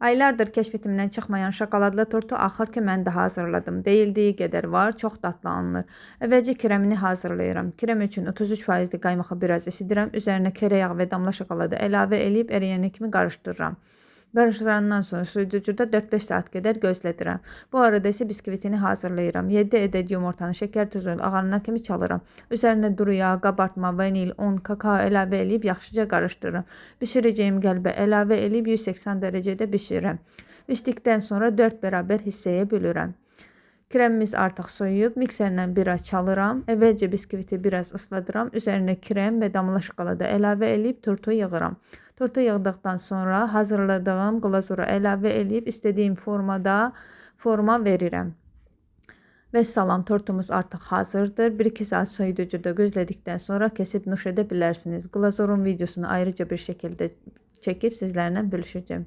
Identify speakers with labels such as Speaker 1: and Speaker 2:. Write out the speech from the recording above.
Speaker 1: Aylardır kəşfetimdən çıxmayan şokoladlı tortu axır ki mən də hazırladım. Deyildiyi qədər var, çox dadlı alınır. Əvvəlcə kremini hazırlayıram. Krem üçün 33% qaymağı biraz isidirəm. Üzərinə kərə yağı və damla şokoladı əlavə edib əriyənə kimi qarışdırıram. Qarışdırandan sonra soyuducuda 4-5 saat qədər gözlədirəm. Bu arada isə biskvitini hazırlayıram. 7 ədəd yumurtanı şəkər tuzu ağarına kimi çalıram. Üzərinə duru yağ, qabartma, vanil, un, kakao əlavə edib yaxşıca qarışdırıram. Bişirəcəyim qəlbə əlavə edib 180 dərəcədə bişirirəm. Bişdikdən sonra 4 bərabər hissəyə bölürəm. Kremimiz artıq soyuyub, mikserlə biraz çalıram. Əvvəlcə biskviti biraz ısladıram. Üzərinə krem və damla şokoladı əlavə edib tortu yığıram. Tortu yığdıqdan sonra hazırladığım glazuru əlavə edib istədiyim forma verirəm. Vəssalam, tortumuz artıq hazırdır. 1-2 saat soyuducuda gözlədikdən sonra kesib nuş edə bilərsiniz. Glazurun videosunu ayrıca bir şəkildə çəkib sizlərlə bölüşəcəm.